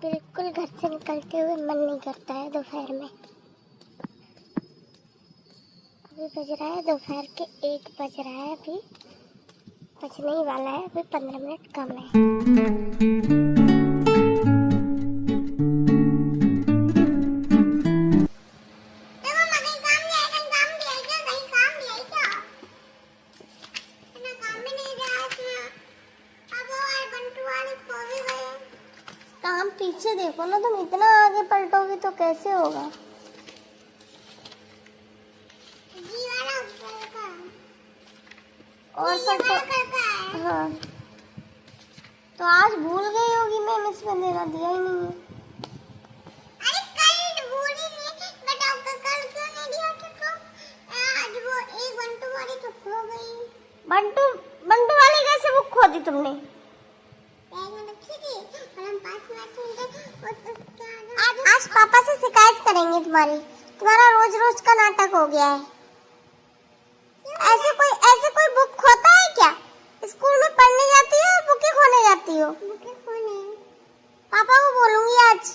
बिल्कुल घर से निकलते हुए मन नहीं करता है दोपहर में। अभी बज रहा है दोपहर के 1 बज रहा है, अभी बजने ही वाला है, अभी 15 मिनट कम है। काम पीछे देखो ना, तुम इतना आगे पलटोगी तो कैसे होगा। और पलटो। हाँ तो आज भूल गई होगी, मैं मिस में देना दिया ही नहीं है। अरे कल भूल ही नहीं, बताओ कल क्यों नहीं दिया तुमको? आज वो एक बंटू वाली तो खो गई। बंटू वाली कैसे बुक खो दी तुमने? आज पापा से शिकायत करेंगे तुम्हारा रोज रोज का नाटक हो गया है। ऐसे कोई बुक खोता है क्या? स्कूल में पढ़ने जाती हो, बुकें खोने जाती हो? बुकें खोने। पापा को बोलूंगी आज।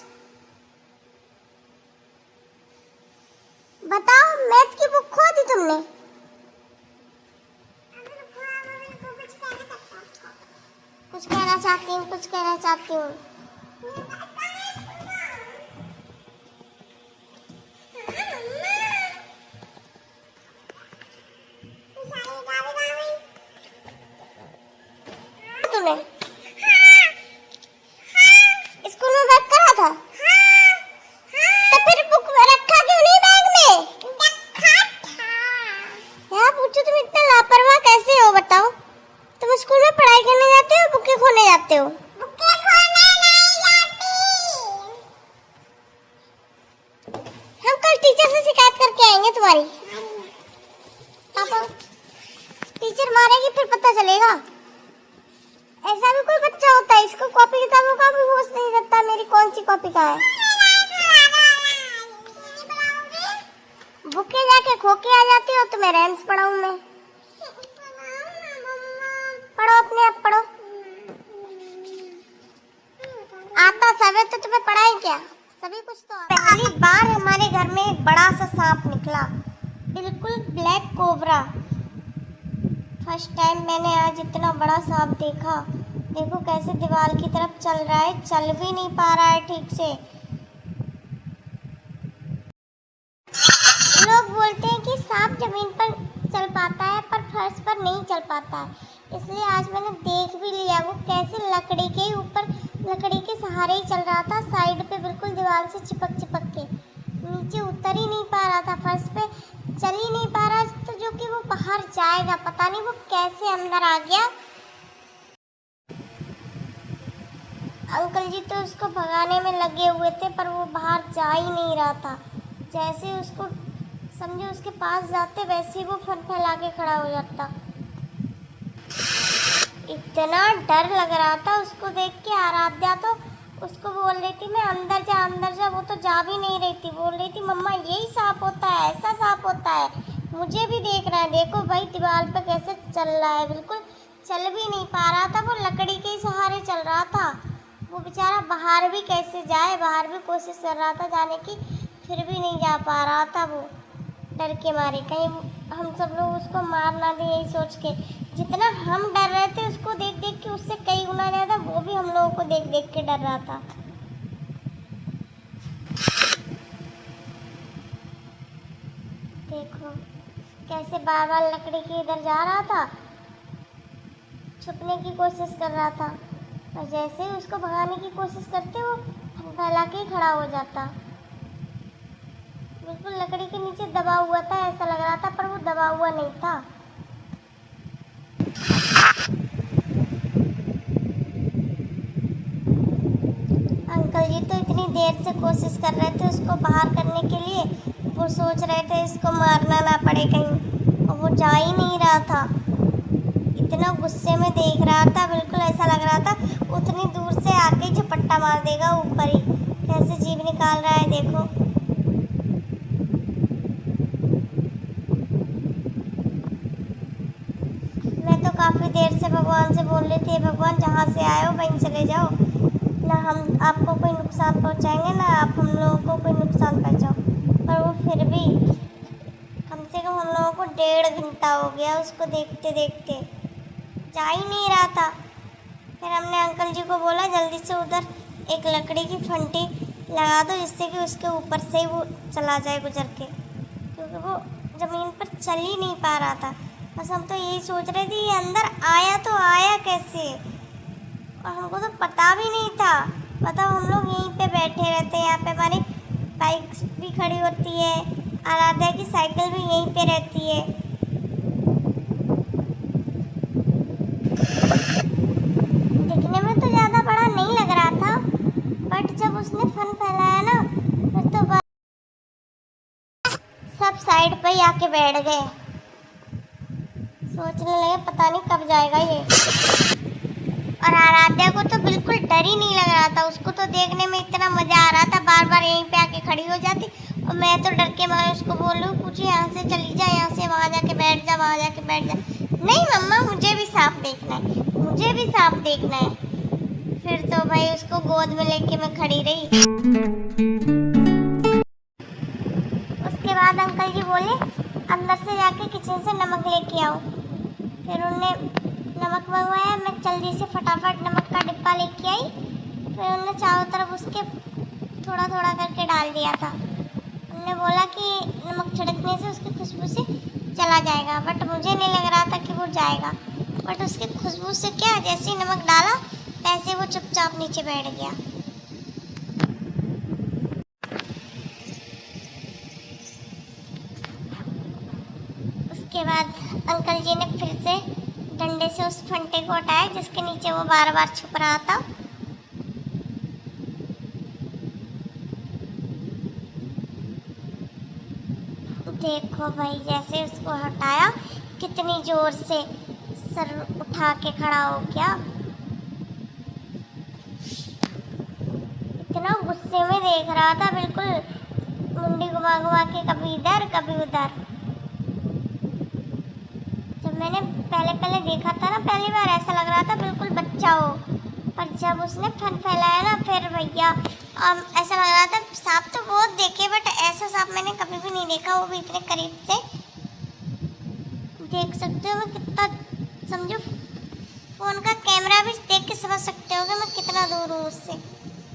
बताओ, मैथ की बुक खो दी तुमने? कुछ कहना चाहती हूँ। तुम्हें स्कूल में बैग करा था? तो फिर बुक रखा क्यों नहीं बैग में? यार पूछो, तुम इतना लापरवाह कैसे हो बताओ? तुम स्कूल में पढ़ाई करने जाते हो, बुकें खोने जाते हो? हम कल टीचर से शिकायत करके आएंगे तुम्हारी। पापा, टीचर मारेगी फिर पता चलेगा। ऐसा भी कोई बच्चा होता है, इसको कॉपी किताबों का भी होश नहीं रहता मेरी कौन सी कॉपी का है। बुके जाके खो के आ जाती हो, तुम्हें रैम्स पढ़ाऊं मैं? पढ़ो, अपने आप पढ़ो। आता सब है तो तुम्हें पढ़ाएं क्या? सभी कुछ तो पहली बार हमारे घर में एक बड़ा सा सांप निकला, बिल्कुल ब्लैक कोबरा। फर्स्ट टाइम मैंने आज इतना बड़ा सांप देखा। देखो कैसे दीवार की तरफ चल रहा है, चल भी नहीं पा रहा है ठीक से। लोग बोलते हैं कि सांप जमीन पर चल पाता है पर फर्श पर नहीं चल पाता है, इसलिए आज मैंने देख भी लिया वो कैसे लकड़ी के ऊपर, लकड़ी के सहारे ही चल रहा था, साइड पे बिल्कुल दीवार से चिपक के। नीचे उतर ही नहीं पा रहा था, फर्श पे चल ही नहीं पा रहा, तो जो कि वो बाहर जाएगा, पता नहीं वो कैसे अंदर आ गया। अंकल जी तो उसको भगाने में लगे हुए थे पर वो बाहर जा ही नहीं रहा था। जैसे उसको समझो उसके पास जाते वैसे ही वो फन फैला के खड़ा हो जाता। इतना डर लग रहा था उसको देख के। आराध्या तो उसको बोल रही थी मैं अंदर जा, वो तो जा भी नहीं रही थी। बोल रही थी मम्मा यही सांप होता है, ऐसा सांप होता है, मुझे भी देखना है। देखो भाई दीवार पे कैसे चल रहा है, बिल्कुल चल भी नहीं पा रहा था, वो लकड़ी के सहारे चल रहा था। वो बेचारा बाहर भी कैसे जाए, बाहर भी कोशिश कर रहा था जाने की, फिर भी नहीं जा पा रहा था वो डर के मारे। कहीं हम सब लोग उसको मार ना दें यही सोच के। जितना हम डर रहे थे उसको देख के, उससे कई गुना ज़्यादा वो भी हम लोगों को देख के डर रहा था। देखो कैसे बार बार लकड़ी के इधर जा रहा था, छुपने की कोशिश कर रहा था, और जैसे ही उसको भगाने की कोशिश करते वो फैला के खड़ा हो जाता। बिल्कुल लकड़ी के नीचे दबा हुआ था, ऐसा लग रहा था, पर वो दबा हुआ नहीं था। अंकल जी तो इतनी देर से कोशिश कर रहे थे उसको बाहर करने के लिए, वो सोच रहे थे इसको मारना ना पड़े कहीं, और वो जा ही नहीं रहा था। इतना गुस्से में देख रहा था, बिल्कुल ऐसा लग रहा था उतनी दूर से आके ही झपट्टा मार देगा ऊपर ही। कैसे जीभ निकाल रहा है देखो। देर से भगवान से बोल रही थी, भगवान जहाँ से आए हो वहीं चले जाओ, ना हम आपको कोई नुकसान पहुँचाएंगे ना आप हम लोगों को कोई नुकसान पहुँचाओ। पर वो फिर भी कम से कम हम लोगों को 1.5 घंटा हो गया उसको देखते देखते, जा ही नहीं रहा था। फिर हमने अंकल जी को बोला जल्दी से उधर एक लकड़ी की फंटी लगा दो जिससे कि उसके ऊपर से ही वो चला जाए गुजर के, क्योंकि वो ज़मीन पर चल ही नहीं पा रहा था। बस हम तो यही सोच रहे थे ये अंदर आया तो आया कैसे, और हमको तो पता भी नहीं था। बताओ, हम लोग यहीं पे बैठे रहते हैं, यहाँ पे हमारी बाइक भी खड़ी होती है, आराध्या की साइकिल भी यहीं पे रहती है। दिखने में तो ज़्यादा बड़ा नहीं लग रहा था, बट जब उसने फन फैलाया ना फिर तो बस सब साइड पे ही आके बैठ गए, सोचने लगे पता नहीं कब जाएगा ये। और आराध्या को तो बिल्कुल डर ही नहीं लग रहा था, उसको तो देखने में इतना मजा आ रहा था, बार बार यहीं पे आके खड़ी हो जाती और मैं तो डर के मारे उसको बोल रही हूँ कुछ यहाँ से चली जा, यहाँ से वहाँ जाके बैठ जा, वहाँ जाके बैठ जा। नहीं मम्मा मुझे भी सांप देखना है, मुझे भी सांप देखना है। फिर तो भाई उसको गोद में लेके मैं खड़ी रही। उसके बाद अंकल जी बोले अंदर से जाके किचन से नमक लेके आओ। फिर उन्होंने नमक मंगवाया, मैं जल्दी से फटाफट नमक का डिब्बा लेके आई। फिर उन्होंने चारों तरफ उसके थोड़ा थोड़ा करके डाल दिया था। उन्होंने बोला कि नमक छिड़कने से उसकी खुशबू से चला जाएगा, बट मुझे नहीं लग रहा था कि वो जाएगा। बट उसकी खुशबू से क्या, जैसे ही नमक डाला वैसे वो चुपचाप नीचे बैठ गया। उसके बाद अंकल जी ने फिर से डंडे से उस फंटे को हटाया जिसके नीचे वो बार बार छुप रहा था। देखो भाई, जैसे उसको हटाया कितनी जोर से सर उठा के खड़ा हो गया, इतना गुस्से में देख रहा था, बिल्कुल मुंडी घुमा घुमा के कभी इधर कभी उधर। जब मैंने पहले देखा था ना, पहली बार ऐसा लग रहा था बिल्कुल बच्चा हो, पर जब उसने फन फैलाया ना फिर भैया ऐसा लग रहा था। सांप तो बहुत देखे बट ऐसा सांप मैंने कभी भी नहीं देखा, वो भी इतने करीब से। देख सकते हो मैं कितना, समझो फोन का कैमरा भी देख के समझ सकते हो कि मैं कितना दूर हूँ उससे।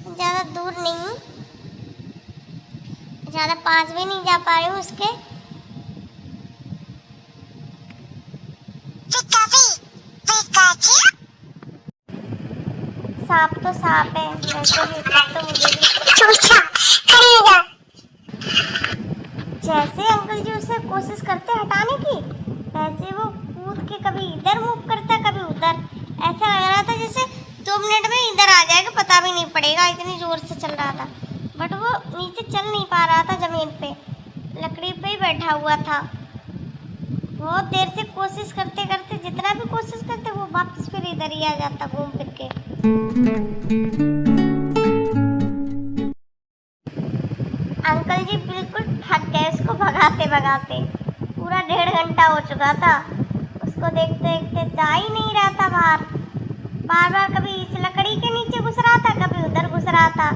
ज़्यादा दूर नहीं हूँ, ज़्यादा पास भी नहीं जा पा रही हूँ उसके। सांप तो सांप है, वैसे भी तो मुझे भी जैसे अंकल जी उसे कोशिश करते हटाने की, वैसे वो कूद के कभी इधर मूव करता कभी उधर। ऐसा लग रहा था जैसे 2 मिनट में इधर आ जाएगा, पता भी नहीं पड़ेगा, इतनी जोर से चल रहा था। बट वो नीचे चल नहीं पा रहा था, जमीन पे लकड़ी पे ही बैठा हुआ था। बहुत देर से कोशिश करते करते, जितना भी कोशिश करते वो वापस फिर इधर ही आ जाता घूम फिर के। अंकल जी बिल्कुल थक गए उसको भगाते भगाते, पूरा 1.5 घंटा हो चुका था। उसको देखते देखते जा ही नहीं रहा था बाहर, बार बार कभी इस लकड़ी के नीचे घुस रहा था कभी उधर घुस रहा था।